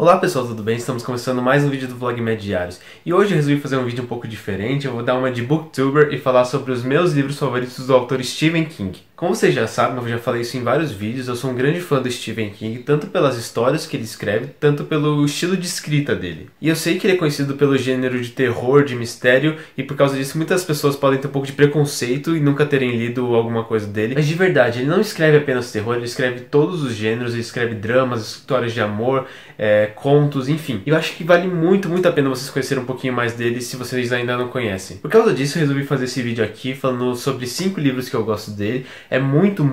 Olá pessoal, tudo bem? Estamos começando mais um vídeo do Vlogmas Diários. E hoje eu resolvi fazer um vídeo um pouco diferente. Eu vou dar uma de booktuber e falar sobre os meus livros favoritos do autor Stephen King. Como vocês já sabem, eu já falei isso em vários vídeos, eu sou um grande fã do Stephen King, tanto pelas histórias que ele escreve, tanto pelo estilo de escrita dele. E eu sei que ele é conhecido pelo gênero de terror, de mistério, e por causa disso muitas pessoas podem ter um pouco de preconceito e nunca terem lido alguma coisa dele. Mas de verdade, ele não escreve apenas terror, ele escreve todos os gêneros, ele escreve dramas, histórias de amor, contos, enfim. Eu acho que vale muito a pena vocês conhecerem um pouquinho mais dele se vocês ainda não conhecem. Por causa disso eu resolvi fazer esse vídeo aqui falando sobre 5 livros que eu gosto dele. É muito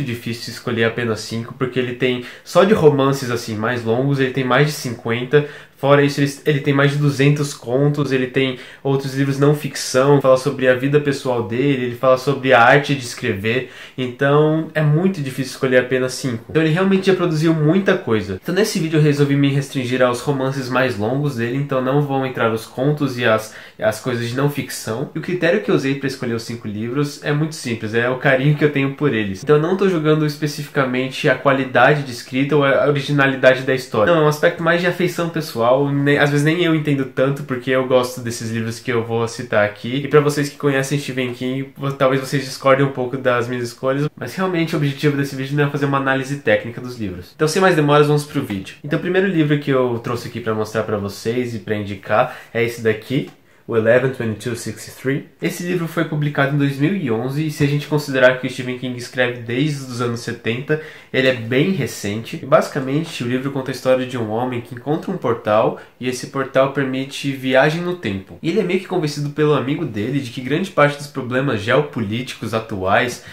difícil escolher apenas 5, porque ele tem, só de romances assim mais longos, ele tem mais de 50. Fora isso, ele tem mais de 200 contos, ele tem outros livros não ficção, fala sobre a vida pessoal dele, ele fala sobre a arte de escrever, então é muito difícil escolher apenas 5. Então ele realmente já produziu muita coisa. Então nesse vídeo eu resolvi me restringir aos romances mais longos dele, então não vão entrar os contos e as coisas de não ficção. E o critério que eu usei para escolher os 5 livros é muito simples, é o carinho que eu tenho por eles. Então eu não estou julgando especificamente a qualidade de escrita ou a originalidade da história. Não, é um aspecto mais de afeição pessoal. Às vezes nem eu entendo tanto, porque eu gosto desses livros que eu vou citar aqui. E para vocês que conhecem Stephen King, talvez vocês discordem um pouco das minhas escolhas, mas realmente o objetivo desse vídeo não é fazer uma análise técnica dos livros. Então sem mais demoras, vamos pro vídeo. Então o primeiro livro que eu trouxe aqui para mostrar para vocês e para indicar é esse daqui, o 11/22/63. Esse livro foi publicado em 2011 e se a gente considerar que o Stephen King escreve desde os anos 70, ele é bem recente. E basicamente o livro conta a história de um homem que encontra um portal e esse portal permite viagem no tempo. E ele é meio que convencido pelo amigo dele de que grande parte dos problemas geopolíticos atuais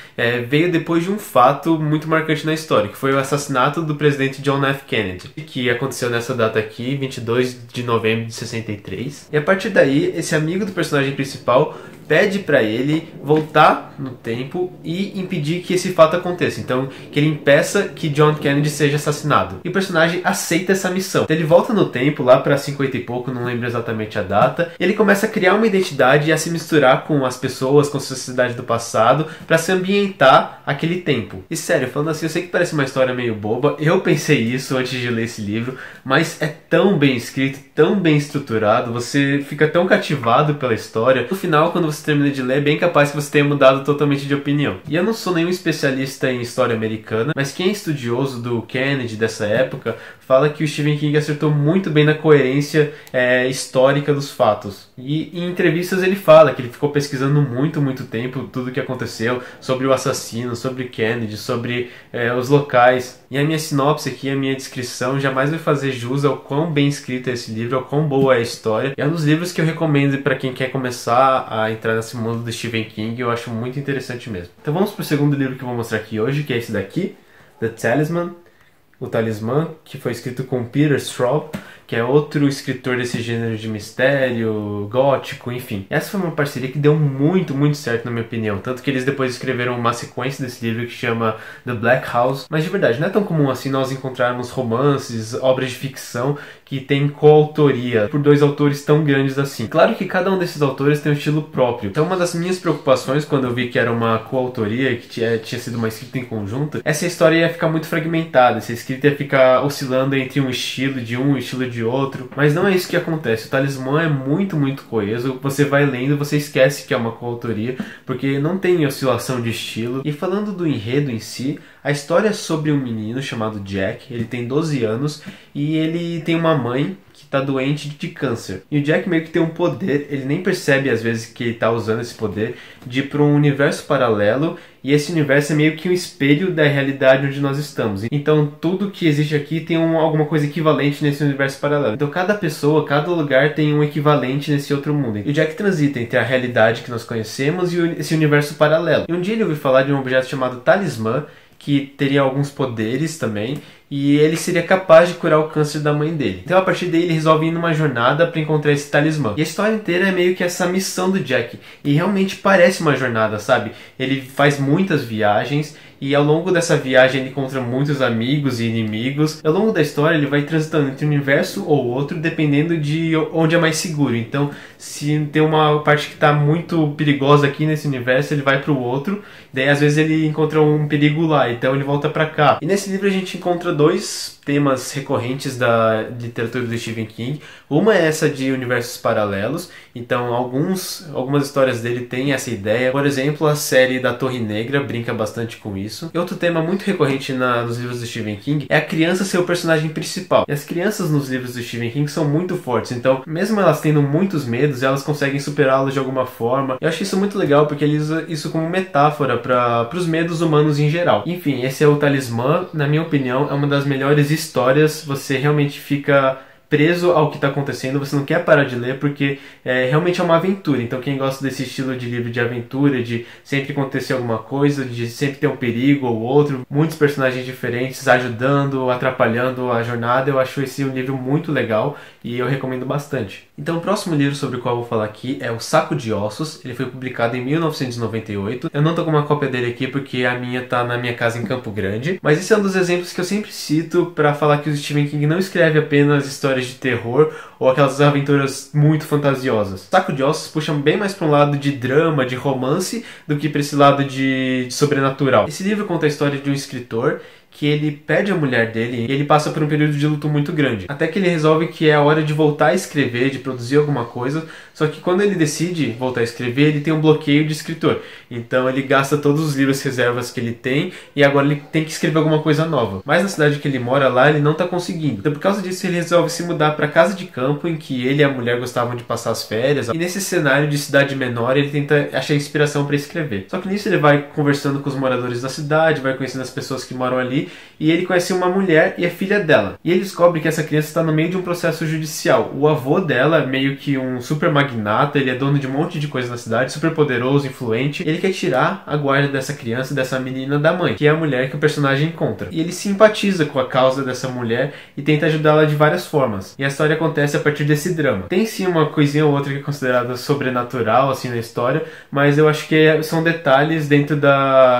veio depois de um fato muito marcante na história, que foi o assassinato do presidente John F. Kennedy, que aconteceu nessa data aqui, 22 de novembro de 63. E a partir daí, esse amigo do personagem principal pede pra ele voltar no tempo e impedir que esse fato aconteça. Então, que ele impeça que John Kennedy seja assassinado. E o personagem aceita essa missão. Então, ele volta no tempo, lá pra 50 e pouco, não lembro exatamente a data. E ele começa a criar uma identidade e a se misturar com as pessoas, com a sociedade do passado, pra se ambientar aquele tempo. E sério, falando assim, eu sei que parece uma história meio boba. Eu pensei isso antes de ler esse livro, mas é tão bem escrito, tão bem estruturado, você fica tão cativado pela história. No final, quando você termina de ler, é bem capaz que você tenha mudado totalmente de opinião. E eu não sou nenhum especialista em história americana, mas quem é estudioso do Kennedy dessa época fala que o Stephen King acertou muito bem na coerência histórica dos fatos. E em entrevistas ele fala que ele ficou pesquisando muito tempo tudo o que aconteceu sobre o assassino, sobre Kennedy, sobre os locais. E a minha sinopse aqui, a minha descrição jamais vai fazer jus ao quão bem escrito é esse livro, ao quão boa é a história. E é um dos livros que eu recomendo para quem quer começar a entrar nesse mundo do Stephen King, eu acho muito interessante mesmo. Então vamos pro segundo livro que eu vou mostrar aqui hoje, que é esse daqui, The Talisman, o Talismã, que foi escrito com Peter Straub, que é outro escritor desse gênero de mistério, gótico, enfim. Essa foi uma parceria que deu muito certo na minha opinião, tanto que eles depois escreveram uma sequência desse livro que chama The Black House. Mas de verdade, não é tão comum assim nós encontrarmos romances, obras de ficção que tem coautoria por 2 autores tão grandes assim. Claro que cada um desses autores tem um estilo próprio. Então uma das minhas preocupações quando eu vi que era uma coautoria, que tinha sido uma escrita em conjunto, essa história ia ficar muito fragmentada, essa escrita ia ficar oscilando entre um estilo de um e estilo de outro, mas não é isso que acontece. O Talismã é muito coeso, você vai lendo, você esquece que é uma coautoria, porque não tem oscilação de estilo. E falando do enredo em si, a história é sobre um menino chamado Jack, ele tem 12 anos e ele tem uma mãe que está doente de câncer. E o Jack meio que tem um poder, ele nem percebe às vezes que ele está usando esse poder, de ir para um universo paralelo, e esse universo é meio que um espelho da realidade onde nós estamos. Então tudo que existe aqui tem alguma coisa equivalente nesse universo paralelo. Então cada pessoa, cada lugar tem um equivalente nesse outro mundo. E o Jack transita entre a realidade que nós conhecemos e esse universo paralelo. E um dia ele ouviu falar de um objeto chamado Talismã, que teria alguns poderes também, e ele seria capaz de curar o câncer da mãe dele. Então a partir daí ele resolve ir numa jornada para encontrar esse talismã. E a história inteira é meio que essa missão do Jack, e realmente parece uma jornada, sabe? Ele faz muitas viagens, e ao longo dessa viagem ele encontra muitos amigos e inimigos. Ao longo da história ele vai transitando entre um universo ou outro, dependendo de onde é mais seguro. Então, se tem uma parte que está muito perigosa aqui nesse universo, ele vai para o outro. Daí às vezes ele encontra um perigo lá, então ele volta para cá. E nesse livro a gente encontra 2 temas recorrentes da literatura do Stephen King. Uma é essa de universos paralelos, então algumas histórias dele têm essa ideia. Por exemplo, a série da Torre Negra brinca bastante com isso. E outro tema muito recorrente nos livros do Stephen King é a criança ser o personagem principal. E as crianças nos livros do Stephen King são muito fortes, então mesmo elas tendo muitos medos, elas conseguem superá-los de alguma forma. Eu acho isso muito legal porque ele usa isso como metáfora para os medos humanos em geral. Enfim, esse é o Talismã. Na minha opinião, é uma das melhores histórias. Você realmente fica preso ao que está acontecendo, você não quer parar de ler porque realmente é uma aventura. Então quem gosta desse estilo de livro de aventura, de sempre acontecer alguma coisa, de sempre ter um perigo ou outro, muitos personagens diferentes ajudando, atrapalhando a jornada, eu acho esse um livro muito legal e eu recomendo bastante. Então o próximo livro sobre o qual eu vou falar aqui é O Saco de Ossos. Ele foi publicado em 1998. Eu não tô com uma cópia dele aqui porque a minha tá na minha casa em Campo Grande, mas esse é um dos exemplos que eu sempre cito para falar que o Stephen King não escreve apenas histórias de terror ou aquelas aventuras muito fantasiosas. Saco de Ossos puxa bem mais para um lado de drama, de romance, do que para esse lado de sobrenatural. Esse livro conta a história de um escritor que ele perde a mulher dele e ele passa por um período de luto muito grande. Até que ele resolve que é a hora de voltar a escrever, de produzir alguma coisa, só que quando ele decide voltar a escrever, ele tem um bloqueio de escritor. Então ele gasta todos os livros reservas que ele tem e agora ele tem que escrever alguma coisa nova. Mas na cidade que ele mora lá, ele não está conseguindo. Então por causa disso ele resolve se mudar para casa de campo em que ele e a mulher gostavam de passar as férias. E nesse cenário de cidade menor, ele tenta achar inspiração para escrever. Só que nisso ele vai conversando com os moradores da cidade, vai conhecendo as pessoas que moram ali, e ele conhece uma mulher e a filha dela. E ele descobre que essa criança está no meio de um processo judicial. O avô dela é meio que um super magnata, ele é dono de um monte de coisa na cidade, super poderoso, influente. Ele quer tirar a guarda dessa criança, dessa menina da mãe, que é a mulher que o personagem encontra. E ele simpatiza com a causa dessa mulher e tenta ajudá-la de várias formas. E a história acontece a partir desse drama. Tem sim uma coisinha ou outra que é considerada sobrenatural assim na história, mas eu acho que são detalhes dentro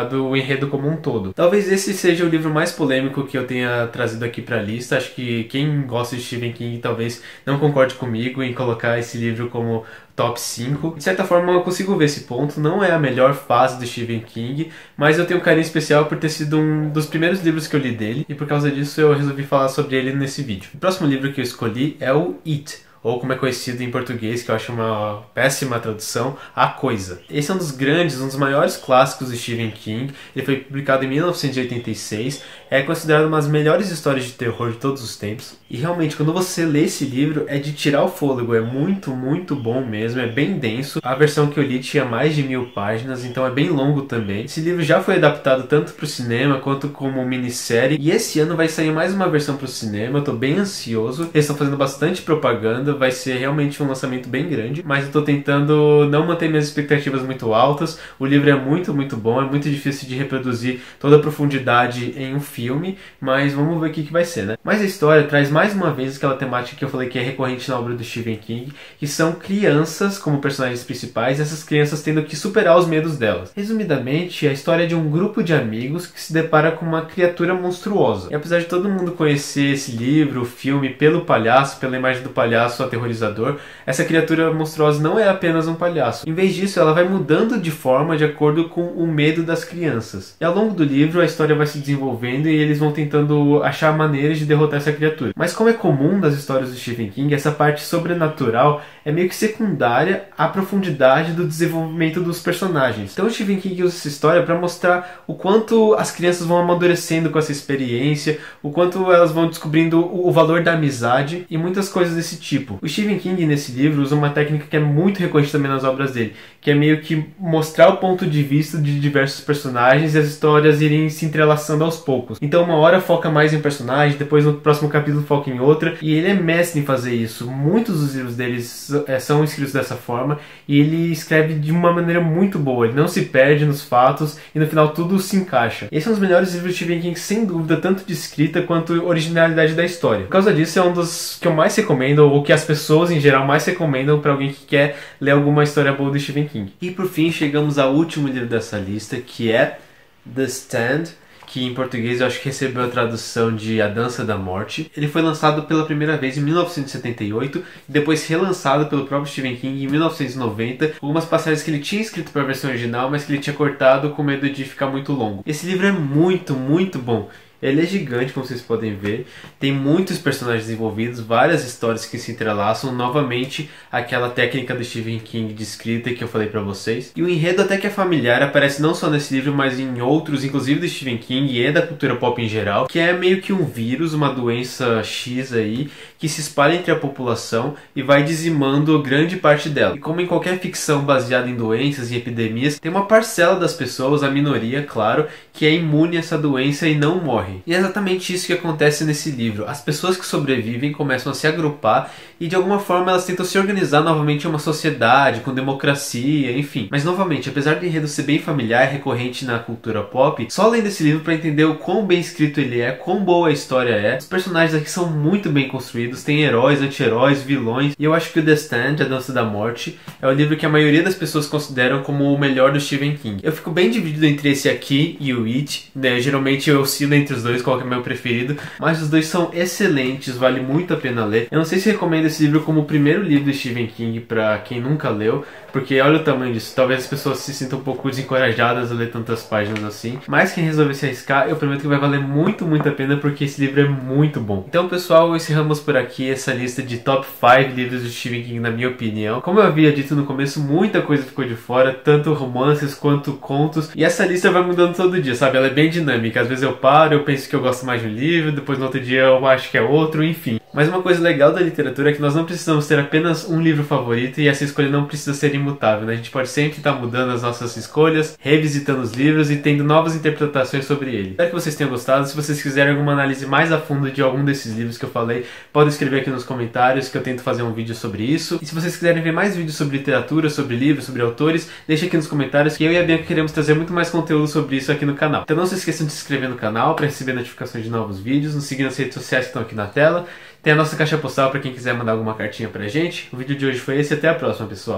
do enredo como um todo. Talvez esse seja o livro mais polêmico que eu tenha trazido aqui para a lista. Acho que quem gosta de Stephen King talvez não concorde comigo em colocar esse livro como top 5. De certa forma eu consigo ver esse ponto, não é a melhor fase do Stephen King, mas eu tenho um carinho especial por ter sido um dos primeiros livros que eu li dele, e por causa disso eu resolvi falar sobre ele nesse vídeo. O próximo livro que eu escolhi é o It, ou como é conhecido em português, que eu acho uma péssima tradução, A Coisa. Esse é um dos grandes, um dos maiores clássicos de Stephen King. Ele foi publicado em 1986, é considerado uma das melhores histórias de terror de todos os tempos. E realmente, quando você lê esse livro, é de tirar o fôlego, é muito, muito bom mesmo, é bem denso. A versão que eu li tinha mais de 1000 páginas, então é bem longo também. Esse livro já foi adaptado tanto para o cinema quanto como minissérie, e esse ano vai sair mais uma versão para o cinema. Eu tô bem ansioso, eles estão fazendo bastante propaganda, vai ser realmente um lançamento bem grande, mas eu tô tentando não manter minhas expectativas muito altas. O livro é muito, muito bom, é muito difícil de reproduzir toda a profundidade em um filme, mas vamos ver o que vai ser, né? Mas a história traz mais uma vez aquela temática que eu falei que é recorrente na obra do Stephen King, que são crianças como personagens principais, e essas crianças tendo que superar os medos delas. Resumidamente, a história é de um grupo de amigos que se depara com uma criatura monstruosa. E apesar de todo mundo conhecer esse livro, o filme, pelo palhaço, pela imagem do palhaço aterrorizador, essa criatura monstruosa não é apenas um palhaço. Em vez disso, ela vai mudando de forma de acordo com o medo das crianças. E ao longo do livro, a história vai se desenvolvendo e eles vão tentando achar maneiras de derrotar essa criatura. Mas como é comum das histórias do Stephen King, essa parte sobrenatural é meio que secundária à profundidade do desenvolvimento dos personagens. Então o Stephen King usa essa história para mostrar o quanto as crianças vão amadurecendo com essa experiência, o quanto elas vão descobrindo o valor da amizade e muitas coisas desse tipo. O Stephen King nesse livro usa uma técnica que é muito recorrente também nas obras dele, que é meio que mostrar o ponto de vista de diversos personagens e as histórias irem se entrelaçando aos poucos. Então uma hora foca mais em um personagem, depois no próximo capítulo foca em outra, e ele é mestre em fazer isso. Muitos dos livros deles são escritos dessa forma, e ele escreve de uma maneira muito boa, ele não se perde nos fatos e no final tudo se encaixa. Esse é um dos melhores livros de Stephen King, sem dúvida, tanto de escrita quanto originalidade da história. Por causa disso é um dos que eu mais recomendo, ou que as pessoas em geral mais recomendam para alguém que quer ler alguma história boa do Stephen King. E por fim chegamos ao último livro dessa lista, que é The Stand, que em português eu acho que recebeu a tradução de A Dança da Morte. Ele foi lançado pela primeira vez em 1978 e depois relançado pelo próprio Stephen King em 1990, com algumas passagens que ele tinha escrito para a versão original, mas que ele tinha cortado com medo de ficar muito longo. Esse livro é muito, muito bom. Ele é gigante, como vocês podem ver, tem muitos personagens envolvidos, várias histórias que se entrelaçam, novamente aquela técnica do Stephen King de escrita que eu falei pra vocês. E o enredo até que é familiar, aparece não só nesse livro, mas em outros, inclusive do Stephen King e da cultura pop em geral, que é meio que um vírus, uma doença X aí, que se espalha entre a população e vai dizimando grande parte dela. E como em qualquer ficção baseada em doenças e epidemias, tem uma parcela das pessoas, a minoria, claro, que é imune a essa doença e não morre. E é exatamente isso que acontece nesse livro. As pessoas que sobrevivem começam a se agrupar e de alguma forma elas tentam se organizar novamente em uma sociedade, com democracia, enfim. Mas novamente, apesar do enredo ser bem familiar e recorrente na cultura pop, só lendo esse livro para entender o quão bem escrito ele é, quão boa a história é. Os personagens aqui são muito bem construídos, tem heróis, anti-heróis, vilões, e eu acho que o The Stand, A Dança da Morte, é o livro que a maioria das pessoas consideram como o melhor do Stephen King. Eu fico bem dividido entre esse aqui e o It, né? Geralmente eu oscilo entre os dois, qual que é o meu preferido, mas os dois são excelentes, vale muito a pena ler. Eu não sei se recomendo esse livro como o primeiro livro do Stephen King para quem nunca leu, porque olha o tamanho disso, talvez as pessoas se sintam um pouco desencorajadas a ler tantas páginas assim, mas quem resolver se arriscar, eu prometo que vai valer muito a pena, porque esse livro é muito bom. Então pessoal, encerramos por aqui essa lista de top 5 livros do Stephen King na minha opinião. Como eu havia dito no começo, muita coisa ficou de fora, tanto romances quanto contos, e essa lista vai mudando todo dia, sabe? Ela é bem dinâmica, às vezes eu paro, eu penso que eu gosto mais de um livro, depois no outro dia eu acho que é outro, enfim. Mas uma coisa legal da literatura é que nós não precisamos ter apenas um livro favorito e essa escolha não precisa ser imutável, né? A gente pode sempre estar mudando as nossas escolhas, revisitando os livros e tendo novas interpretações sobre ele. Espero que vocês tenham gostado. Se vocês quiserem alguma análise mais a fundo de algum desses livros que eu falei, podem escrever aqui nos comentários que eu tento fazer um vídeo sobre isso. E se vocês quiserem ver mais vídeos sobre literatura, sobre livros, sobre autores, deixe aqui nos comentários que eu e a Bianca queremos trazer muito mais conteúdo sobre isso aqui no canal. Então não se esqueçam de se inscrever no canal para receber notificações de novos vídeos, nos seguir nas redes sociais que estão aqui na tela. Tem a nossa caixa postal para quem quiser mandar alguma cartinha pra gente. O vídeo de hoje foi esse, até a próxima, pessoal.